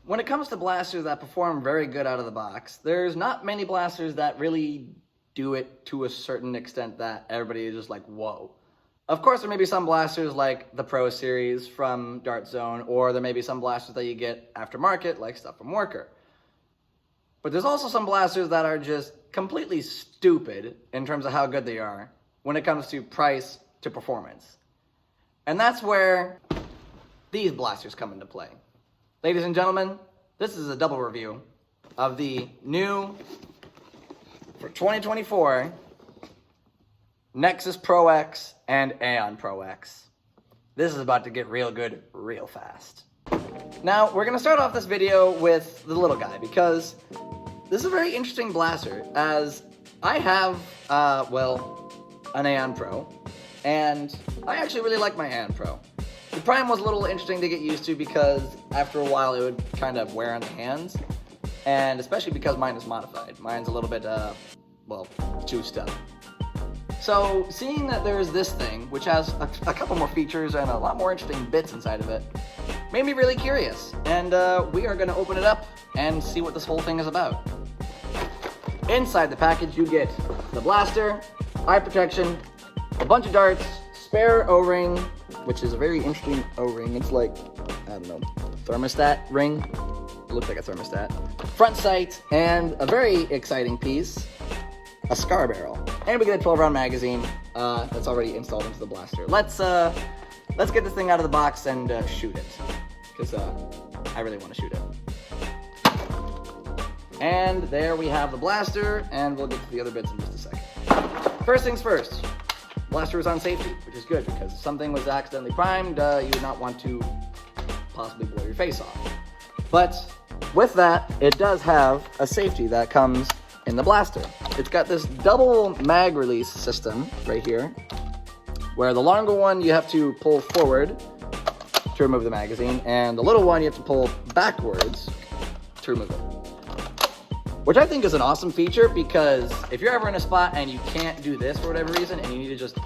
When it comes to blasters that perform very good out of the box, there's not many blasters that really do it to a certain extent that everybody is just like, whoa. Of course, there may be some blasters like the Pro Series from Dart Zone, or there may be some blasters that you get aftermarket, like stuff from Worker. But there's also some blasters that are just completely stupid in terms of how good they are when it comes to price to performance. And that's where these blasters come into play. Ladies and gentlemen, this is a double review of the new, for 2024, Nexus Pro X and Aeon Pro X. This is about to get real good real fast. Now, we're going to start off this video with the little guy because this is a very interesting blaster, as I have, an Aeon Pro, and I actually really like my Aeon Pro. The Prime was a little interesting to get used to because after a while it would kind of wear on the hands, and especially because mine is modified. Mine's a little bit, juiced up. So seeing that there's this thing, which has a couple more features and a lot more interesting bits inside of it, made me really curious, and we are going to open it up and see what this whole thing is about. Inside the package you get the blaster, eye protection, a bunch of darts, spare O-ring, which is a very interesting O-ring. It's like, I don't know, thermostat ring. It looks like a thermostat. Front sight, and a very exciting piece, a scar barrel. And we get a 12-round magazine that's already installed into the blaster. Let's get this thing out of the box and shoot it, because I really want to shoot it. And there we have the blaster, and we'll get to the other bits in just a second. First things first, blaster is on safety, which is good, because if something was accidentally primed, you would not want to possibly blow your face off. But with that, it does have a safety that comes in the blaster. It's got this double mag release system right here, where the longer one you have to pull forward to remove the magazine, and the little one you have to pull backwards to remove it. Which I think is an awesome feature, because if you're ever in a spot and you can't do this for whatever reason, and you need to just,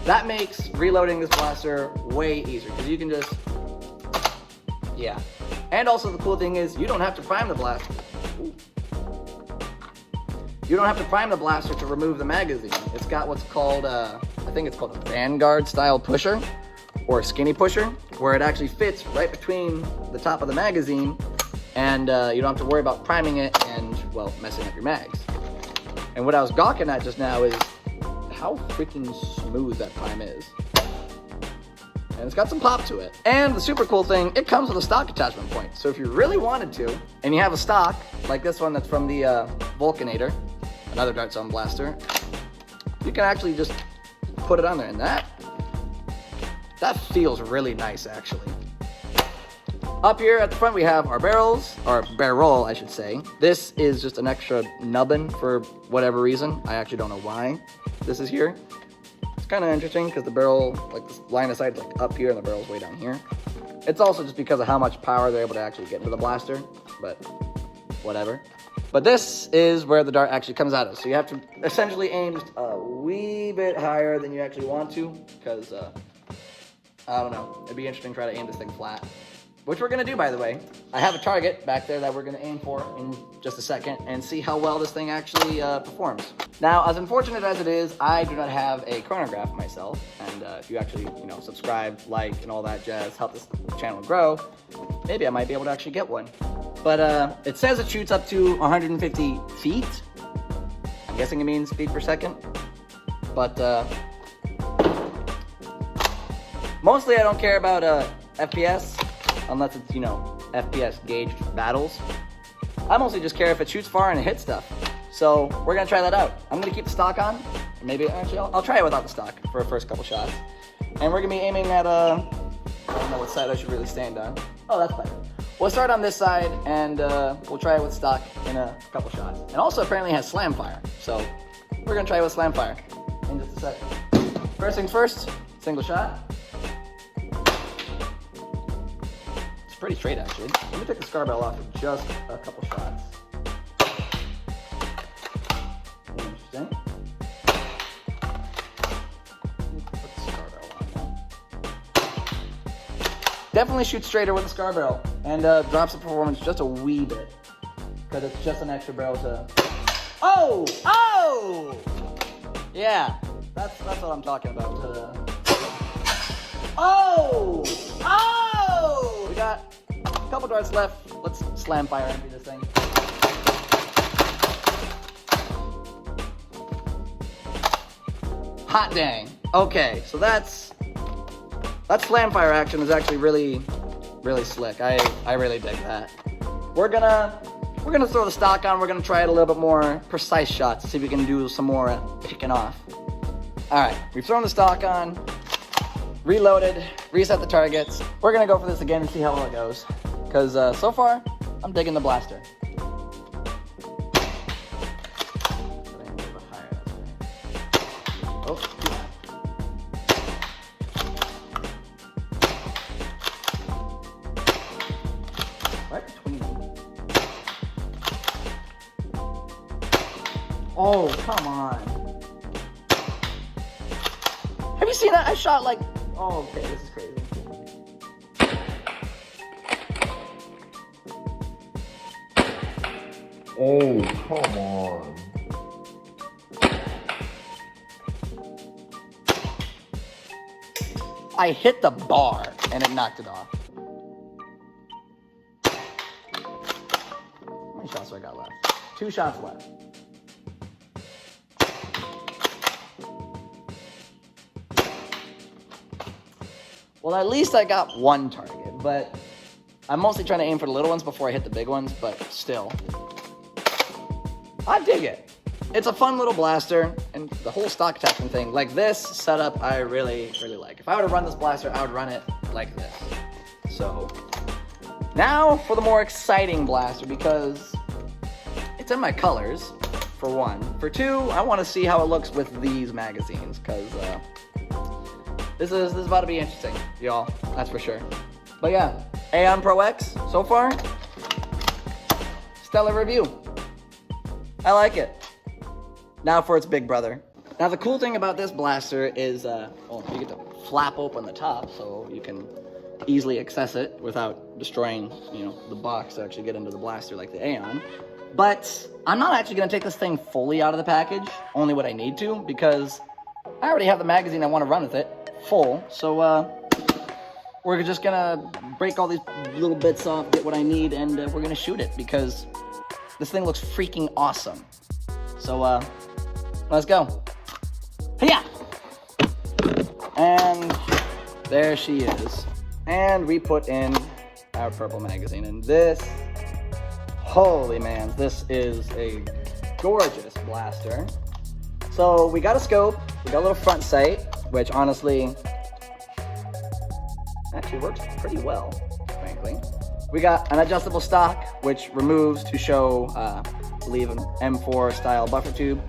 that makes reloading this blaster way easier, because you can just, yeah. And also the cool thing is, you don't have to prime the blaster. Ooh. You don't have to prime the blaster to remove the magazine. It's got what's called, I think it's called a Vanguard style pusher, or skinny pusher, where it actually fits right between the top of the magazine, and you don't have to worry about priming it and, well, messing up your mags. And what I was gawking at just now is how freaking smooth that prime is. And it's got some pop to it. And the super cool thing, it comes with a stock attachment point. So if you really wanted to, and you have a stock, like this one that's from the Vulcanator, another Dart Zone blaster, you can actually just put it on there, and that feels really nice, actually. Up here at the front we have our barrels, or barrel I should say. This is just an extra nubbin for whatever reason. I actually don't know why this is here. It's kind of interesting because the barrel, like this line of sight is like up here and the barrel's way down here. It's also just because of how much power they're able to actually get into the blaster, but whatever. But this is where the dart actually comes out of. So you have to essentially aim just a wee bit higher than you actually want to, because, I don't know, it'd be interesting to try to aim this thing flat. Which we're going to do, by the way. I have a target back there that we're going to aim for in just a second and see how well this thing actually performs. Now, as unfortunate as it is, I do not have a chronograph myself. And if you actually, subscribe, like, and all that jazz, help this channel grow, maybe I might be able to actually get one. But it says it shoots up to 150 feet. I'm guessing it means feet per second. But mostly I don't care about FPS. Unless it's, FPS gauged battles. I mostly just care if it shoots far and it hits stuff. So we're gonna try that out. I'm gonna keep the stock on. Maybe, actually, I'll try it without the stock for a first couple shots. And we're gonna be aiming at, I don't know what side I should really stand on. Oh, that's better. We'll start on this side, and we'll try it with stock in a couple shots. And also apparently it has slam fire. So we're gonna try it with slam fire in just a second. First things first, single shot. Pretty straight, actually. Let me take the scar barrel off for just a couple shots. Interesting. Put the scar barrel on now. Definitely shoot straighter with the scar barrel. And drops the performance just a wee bit. Because it's just an extra barrel to... Oh! Oh! Yeah, that's what I'm talking about. Oh! Oh! We got a couple darts left. Let's slam fire empty this thing. Hot dang. Okay, so that slam fire action is actually really slick. I really dig that. We're gonna throw the stock on. We're gonna try it a little bit more precise shots to see if we can do some more picking off. All right, we've thrown the stock on, reloaded, reset the targets. We're gonna go for this again and see how well it goes. Because so far, I'm digging the blaster. Oh, right between them. Oh, come on. Have you seen that? I shot like... Oh, okay, this is crazy. Oh, come on. I hit the bar and it knocked it off. How many shots do I got left? 2 shots left. Well, at least I got 1 target, but I'm mostly trying to aim for the little ones before I hit the big ones, but still. I dig it. It's a fun little blaster, and the whole stock attachment thing, like this setup, I really like. If I were to run this blaster, I would run it like this. So, now for the more exciting blaster, because it's in my colors, for 1. For 2, I want to see how it looks with these magazines, because this is about to be interesting, y'all, that's for sure. But yeah, Aeon Pro X, so far, stellar review. I like it. Now for its big brother. Now the cool thing about this blaster is, well, you get to flap open the top so you can easily access it without destroying, you know, the box to actually get into the blaster like the Aeon. But I'm not actually gonna take this thing fully out of the package, only what I need to, because I already have the magazine I want to run with it full. So we're just gonna break all these little bits off, get what I need, and we're gonna shoot it because this thing looks freaking awesome. So let's go. Yeah. And there she is. And we put in our purple magazine. And this, holy man, this is a gorgeous blaster. So we got a scope, we got a little front sight, which honestly actually works pretty well, frankly. We got an adjustable stock, which removes to show, I believe, an M4 style buffer tube.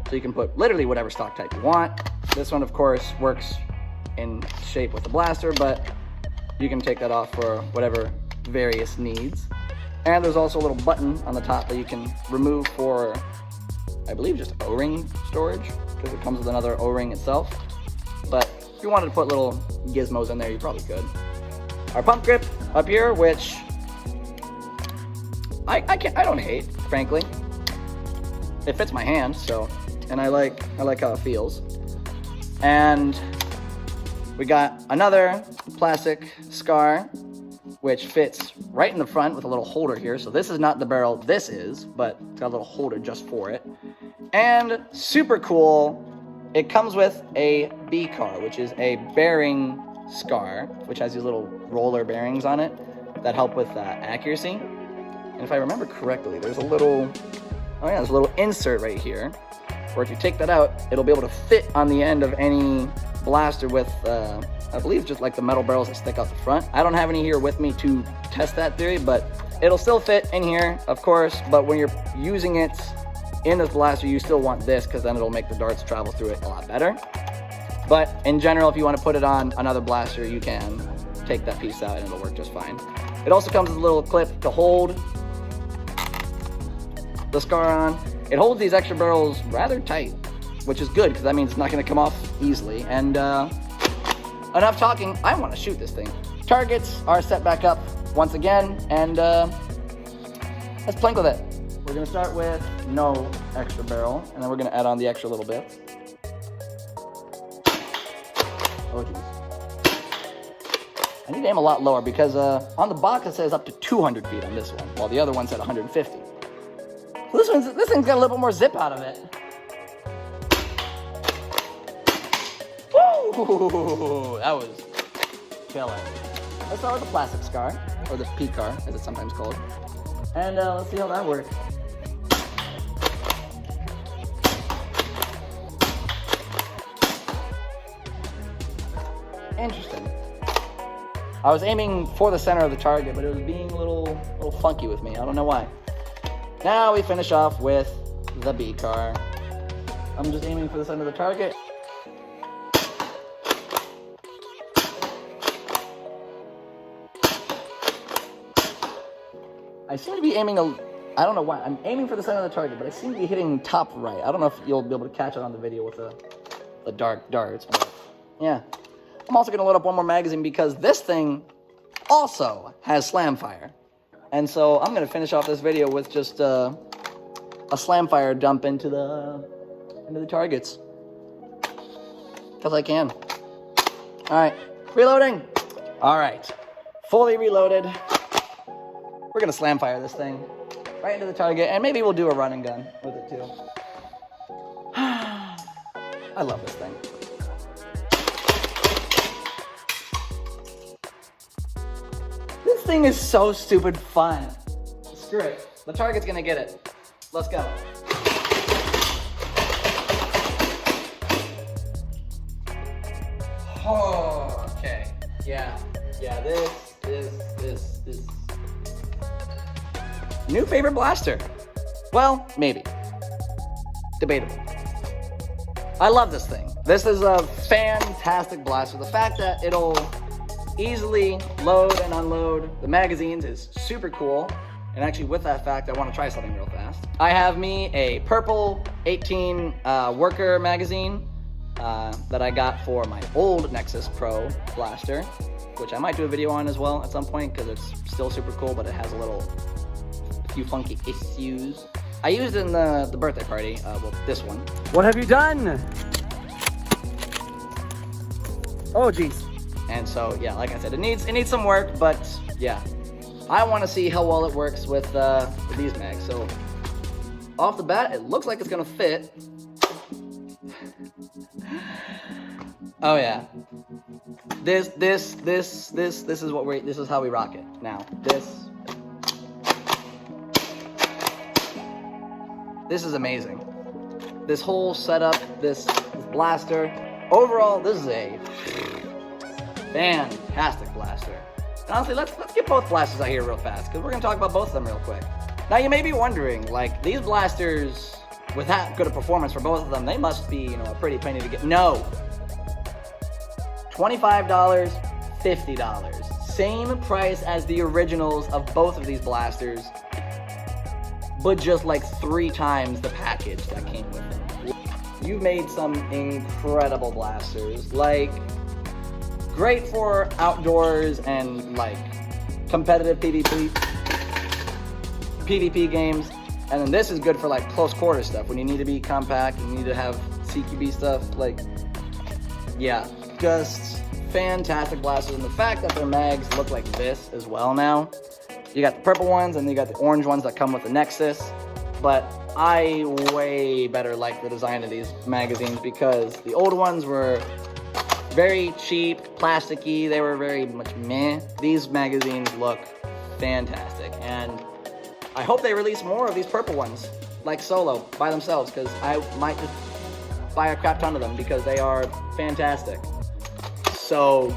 So you can put literally whatever stock type you want. This one, of course, works in shape with the blaster, but you can take that off for whatever various needs. And there's also a little button on the top that you can remove for, I believe, just O-ring storage, because it comes with another O-ring itself. But if you wanted to put little gizmos in there, you probably could. Our pump grip up here, which I don't hate, frankly. It fits my hand, so, and I like how it feels. And we got another plastic scar, which fits right in the front with a little holder here. So this is not the barrel, this is, but it's got a little holder just for it. And super cool, it comes with a B-car, which is a bearing scar, which has these little roller bearings on it that help with accuracy. And if I remember correctly, there's a little, there's a little insert right here, where if you take that out, it'll be able to fit on the end of any blaster with, I believe, just like the metal barrels that stick out the front. I don't have any here with me to test that theory, but it'll still fit in here, of course, but when you're using it in this blaster, you still want this, because then it'll make the darts travel through it a lot better. But in general, if you want to put it on another blaster, you can take that piece out and it'll work just fine. It also comes with a little clip to hold the scar on. It holds these extra barrels rather tight, which is good because that means it's not going to come off easily. And enough talking, I want to shoot this thing. Targets are set back up once again, and let's plank with it. We're gonna start with no extra barrel, and then we're gonna add on the extra little bits. Oh geez. I need to aim a lot lower because on the box it says up to 200 feet on this one, while the other one said 150. So this thing's got a little bit more zip out of it. Woo! That was killer. Let's start with the plastic scar, or the P car, as it's sometimes called. And let's see how that works. Interesting. I was aiming for the center of the target, but it was being a little funky with me. I don't know why. Now we finish off with the B car. I'm just aiming for the center of the target. I seem to be aiming I don't know why. I'm aiming for the center of the target, but I seem to be hitting top right. I don't know if you'll be able to catch it on the video with the dark darts, but yeah. I'm also going to load up one more magazine because this thing also has slam fire. And so I'm going to finish off this video with just a slam fire dump into the targets. Because I can. Alright, reloading. Alright, fully reloaded. We're going to slam fire this thing right into the target, and maybe we'll do a run and gun with it too. I love this thing. This thing is so stupid fun. Screw it. The target's gonna get it. Let's go. Oh, okay. Yeah, this. New favorite blaster? Well, maybe. Debatable. I love this thing. This is a fantastic blaster. The fact that it'll easily load and unload the magazines is super cool. And actually with that fact, I want to try something real fast. I have me a purple 18 worker magazine that I got for my old Nexus Pro blaster, which I might do a video on as well at some point because it's still super cool, but it has a few funky issues. I used it in the birthday party, well, this one. What have you done? Oh, geez. And so, yeah, like I said, it needs some work, but yeah. I want to see how well it works with these mags. So, off the bat, it looks like it's gonna fit. Oh yeah. This is how we rock it. Now, this is amazing. This whole setup, this blaster. Overall, this is a fantastic blaster. And honestly, let's get both blasters out here real fast, because we're gonna talk about both of them real quick. Now you may be wondering, like, these blasters, with that good a performance for both of them, they must be, a pretty penny to get. No. $25, $50. Same price as the originals of both of these blasters, but just like 3 times the package that came with them. You made some incredible blasters, like great for outdoors and like competitive PvP games, and then this is good for like close quarter stuff when you need to be compact and you need to have CQB stuff. Like, yeah, just fantastic blasters, and the fact that their mags look like this as well now. You got the purple ones and you got the orange ones that come with the Nexus, but I way better like the design of these magazines because the old ones were very cheap, plasticky, they were very much meh. These magazines look fantastic, and I hope they release more of these purple ones, like solo, by themselves, because I might just buy a crap ton of them because they are fantastic. So,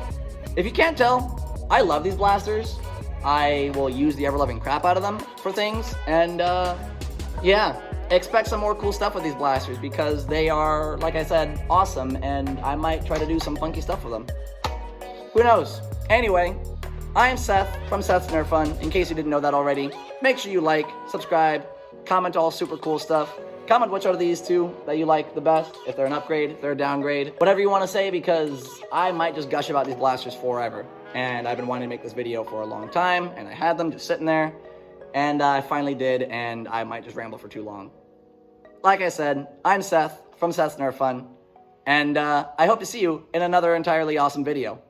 if you can't tell, I love these blasters. I will use the ever-loving crap out of them for things, and yeah, expect some more cool stuff with these blasters because they are, like I said, awesome, and I might try to do some funky stuff with them. Who knows? Anyway, I am Seth from Seth's Ner-Fun. In case you didn't know that already, make sure you like, subscribe, comment all super cool stuff. Comment which are these two that you like the best, if they're an upgrade, if they're a downgrade, whatever you want to say, because I might just gush about these blasters forever. and I've been wanting to make this video for a long time, and I had them just sitting there, and I finally did, and I might just ramble for too long. Like I said, I'm Seth from Seth's Ner-Fun, and I hope to see you in another entirely awesome video.